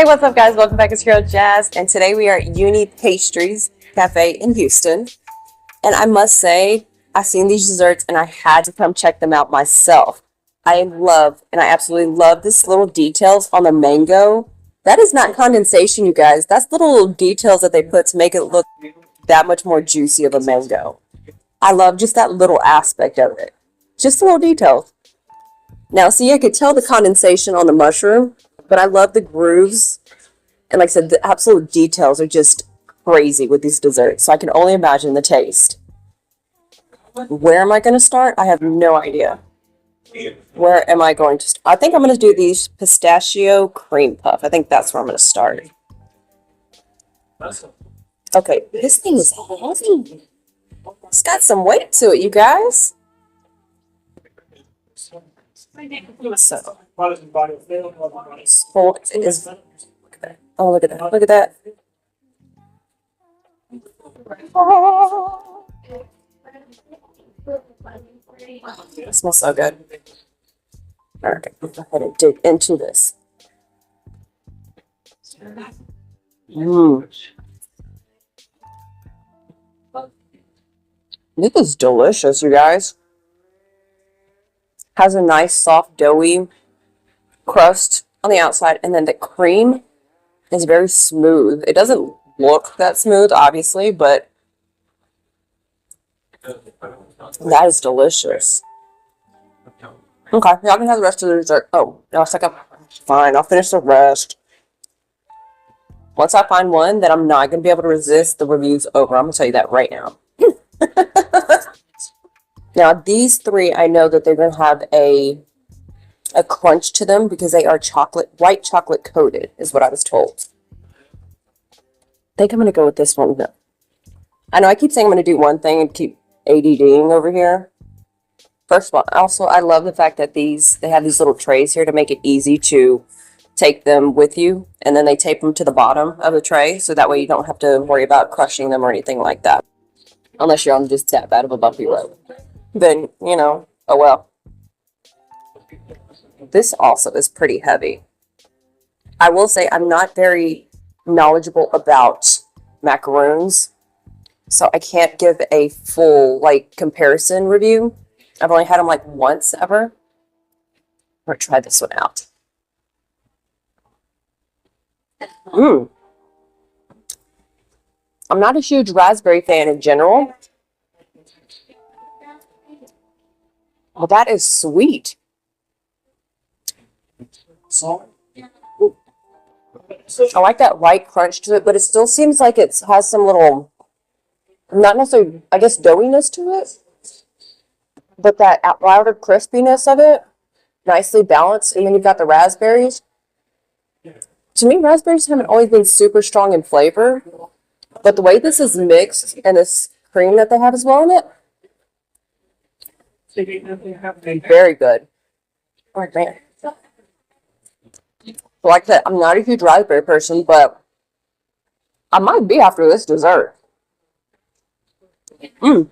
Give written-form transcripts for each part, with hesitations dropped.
What's up, guys? Welcome back. It's your girl Jazz, and today we are at UNI Patisserie Cafe in Houston. And I must say, I've seen these desserts and I had to come check them out myself. I absolutely love this little details on the mango. That is not condensation, you guys. That's little details that they put to make it look that much more juicy of a mango. I love just that little aspect of it. Just the little details. Now, see, I could tell the condensation on the mushroom, but I love the grooves. And like I said, the absolute details are just crazy with these desserts. So I can only imagine the taste. Where am I going to start? I have no idea. Where am I going to start? I think I'm going to do these pistachio cream puff. I think that's where I'm going to start. Okay, this thing is heavy. It's got some weight to it, you guys. So, it is. Oh, look at that. Look at that. It smells so good. Alright, go ahead and dig into this. This is delicious, you guys. Has a nice, soft, doughy crust on the outside, and then the cream is very smooth. It doesn't look that smooth, obviously, but that is delicious. Okay, y'all can have the rest of the dessert. Oh, no, it's like fine, I'll finish the rest. Once I find one that I'm not going to be able to resist, the review's over. I'm going to tell you that right now. Now, these three, I know that they're going to have a crunch to them because they are white chocolate coated, is what I was told. I think I'm going to go with this one. I know I keep saying I'm going to do one thing and keep ADDing over here. First of all, also, I love the fact that they have these little trays here to make it easy to take them with you. And then they tape them to the bottom of the tray, so that way you don't have to worry about crushing them or anything like that. Unless you're on just that bad of a bumpy road. Then, you know, oh well. This also is pretty heavy. I will say I'm not very knowledgeable about macaroons, so I can't give a full, comparison review. I've only had them, once ever. I'm going to try this one out. I'm not a huge raspberry fan in general. Well, that is sweet. I like that white crunch to it, but it still seems like it has some little, not necessarily, I guess, doughiness to it, but that outer crispiness of it, nicely balanced. And then you've got the raspberries. To me, raspberries haven't always been super strong in flavor, but the way this is mixed and this cream that they have as well in it, very good. Oh, man. Like that, I'm not a huge raspberry person, but I might be after this dessert. The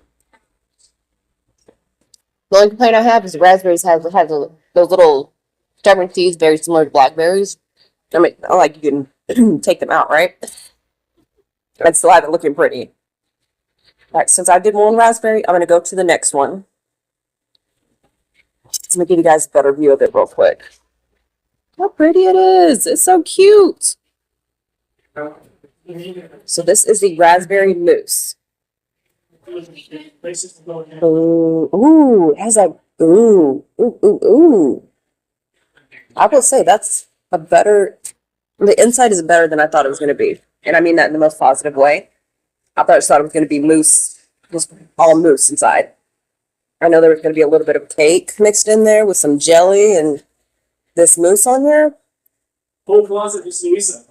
only complaint I have is the raspberries have those little stubborn seeds, very similar to blackberries. I mean, you can take them out, right? I'd still have it looking pretty. Alright, since I did one raspberry, I'm going to go to the next one. I'm going to give you guys a better view of it real quick. How pretty it is. It's so cute. So this is the raspberry mousse. Ooh, it has a, ooh. I will say that's the inside is better than I thought it was going to be. And I mean that in the most positive way. I thought it was going to be mousse, just all mousse inside. I know there was going to be a little bit of cake mixed in there with some jelly and this mousse on there. Whole closet is mousse.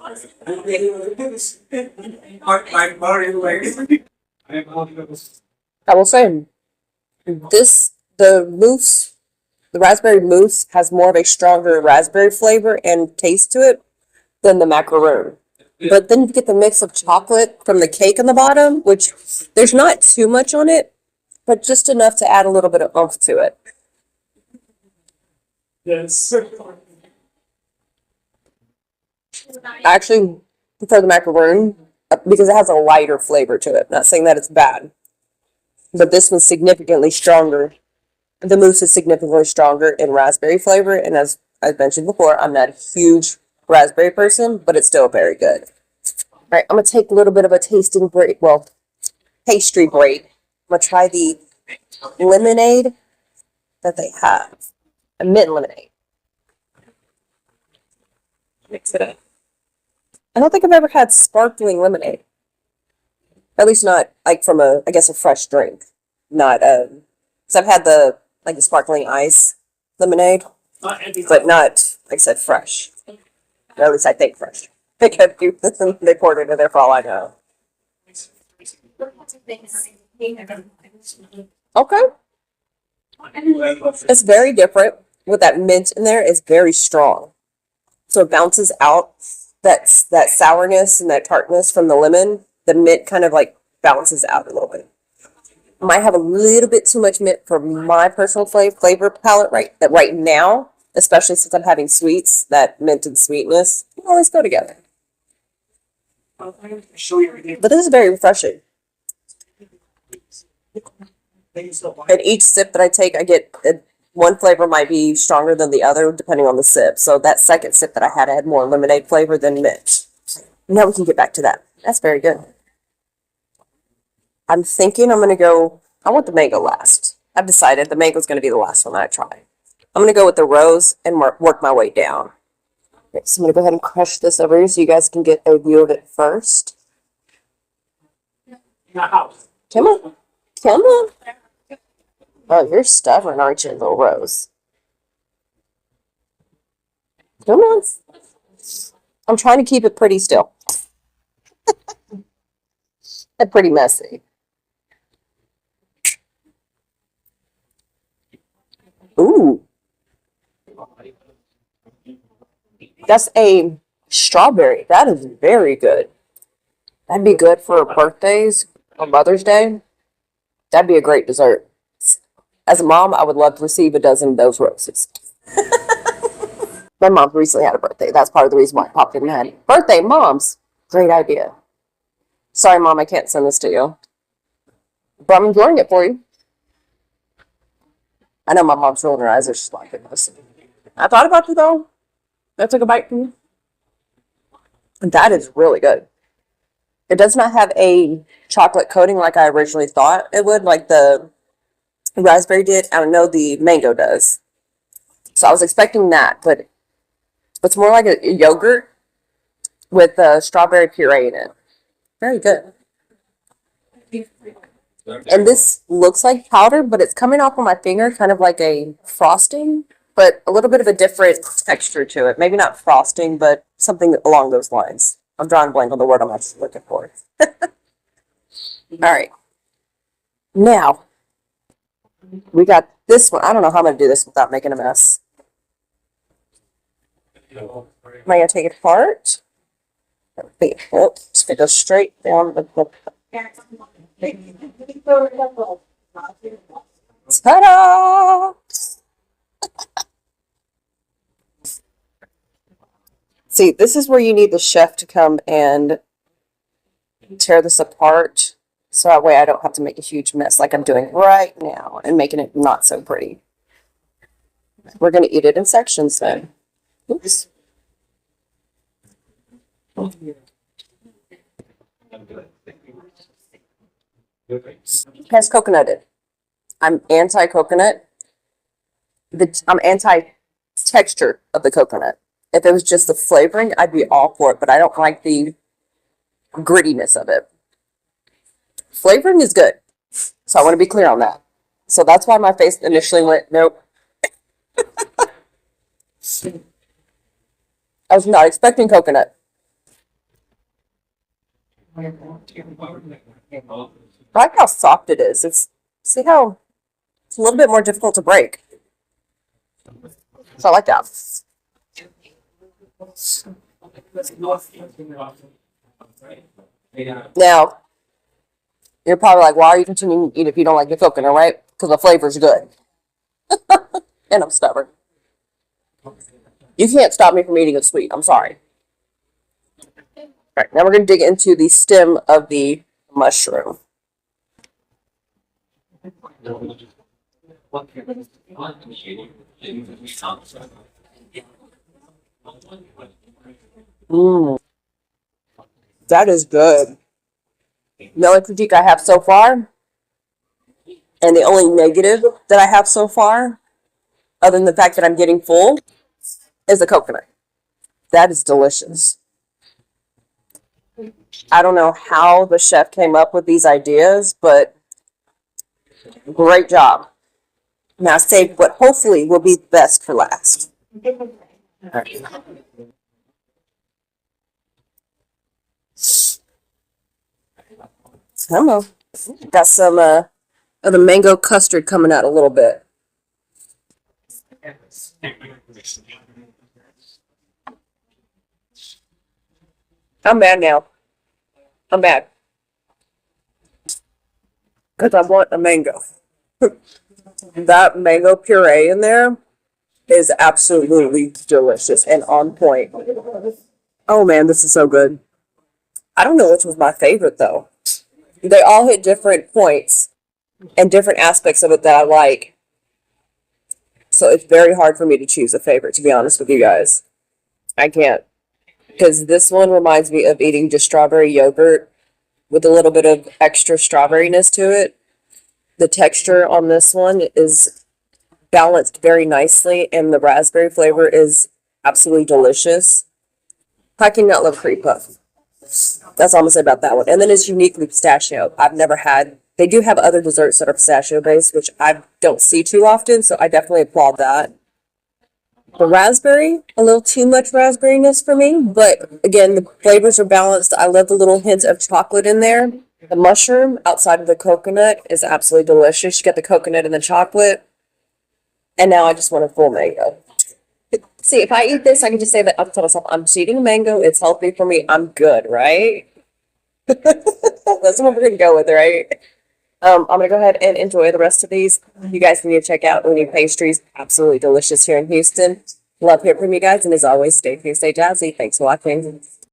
I will say, the raspberry mousse has more of a stronger raspberry flavor and taste to it than the macaroon. But then you get the mix of chocolate from the cake on the bottom, which there's not too much on it, but just enough to add a little bit of oomph to it. Yes. I actually prefer the macaroon because it has a lighter flavor to it. Not saying that it's bad, but this one's significantly stronger. The mousse is significantly stronger in raspberry flavor, and as I mentioned before, I'm not a huge raspberry person, but it's still very good. All right, I'm gonna take a little bit of a tasting break. Well, pastry break. I'm gonna try the lemonade that they have. A mint lemonade. Mix it up. I don't think I've ever had sparkling lemonade. At least not like from a, I guess, a fresh drink. Not because I've had the like the sparkling ice lemonade, but not like I said fresh. Or at least I think fresh. They poured it in there for all I know. Okay, it's very different. With that mint in there, it's very strong. So it bounces out that sourness and that tartness from the lemon. The mint kind of like balances out a little bit. Might have a little bit too much mint for my personal flavor palette right now, especially since I'm having sweets. That mint and sweetness always go together. But this is very refreshing. And each sip that I take, I get one flavor might be stronger than the other depending on the sip. So that second sip that I had more lemonade flavor than mint. Now we can get back to that. That's very good. I'm thinking I'm going to go, I want the mango last. I've decided the mango is going to be the last one that I try. I'm going to go with the rose and work my way down. Okay, so I'm going to go ahead and crush this over here so you guys can get a view of it first. Come on. Come on. Oh, you're stubborn, aren't you, little rose? Come on. I'm trying to keep it pretty still. And pretty messy. Ooh. That's a strawberry. That is very good. That'd be good for birthdays or Mother's Day. That'd be a great dessert. As a mom, I would love to receive a dozen of those roses. My mom recently had a birthday. That's part of the reason why I popped in my head. Birthday, moms. Great idea. Sorry, Mom, I can't send this to you. But I'm enjoying it for you. I know my mom's rolling her eyes as she's like this. I thought about you, though. I took a bite from you. That is really good. It does not have a chocolate coating like I originally thought it would, like the raspberry did. I don't know, the mango does. So I was expecting that, but it's more like a yogurt with strawberry puree in it. Very good. And this looks like powder, but it's coming off on my finger, kind of like a frosting, but a little bit of a different texture to it. Maybe not frosting, but something along those lines. I'm drawing a blank on the word I'm actually looking for. All right. Now, we got this one. I don't know how I'm going to do this without making a mess. Am I going to take it apart? Just go straight down the ta-da! See, this is where you need the chef to come and tear this apart, so that way I don't have to make a huge mess like I'm doing right now and making it not so pretty. We're going to eat it in sections then. Oops. It has coconut in it. I'm anti-coconut. I'm anti-texture of the coconut. If it was just the flavoring, I'd be all for it, but I don't like the grittiness of it. Flavoring is good, so I want to be clear on that. So that's why my face initially went, nope. I was not expecting coconut. I like how soft it is. See how it's a little bit more difficult to break. So I like that. Now, you're probably like, why are you continuing to eat if you don't like the coconut, right? Because the flavor's good. And I'm stubborn. You can't stop me from eating a sweet. I'm sorry. All right, now we're going to dig into the stem of the mushroom. Mmm, that is good. The only critique I have so far, and the only negative that I have so far, other than the fact that I'm getting full, is the coconut. That is delicious. I don't know how the chef came up with these ideas, but great job. Now save what hopefully will be best for last. Come on. Got some of the mango custard coming out a little bit. I'm mad now. I'm mad. Because I want a mango. That mango puree in there is absolutely delicious and on point. Oh man, this is so good. I don't know which was my favorite though. They all hit different points and different aspects of it that I like. So it's very hard for me to choose a favorite, to be honest with you guys. I can't. Because this one reminds me of eating just strawberry yogurt with a little bit of extra strawberryness to it. The texture on this one is balanced very nicely, and the raspberry flavor is absolutely delicious. I cannot love cream puff. That's all I'm gonna say about that one. And then it's uniquely pistachio. I've never had. They do have other desserts that are pistachio based, which I don't see too often, so I definitely applaud that. The raspberry, a little too much raspberryness for me, but again, the flavors are balanced. I love the little hints of chocolate in there. The mushroom outside of the coconut is absolutely delicious. You get the coconut and the chocolate. And now I just want a full mango. See, if I eat this, I can just say that I'll tell myself, I'm just eating a mango. It's healthy for me. I'm good, right? That's what we're going to go with, right? I'm going to go ahead and enjoy the rest of these. You guys need to check out UNI Pastries. Absolutely delicious here in Houston. Love hearing from you guys. And as always, stay tuned, stay jazzy. Thanks for watching.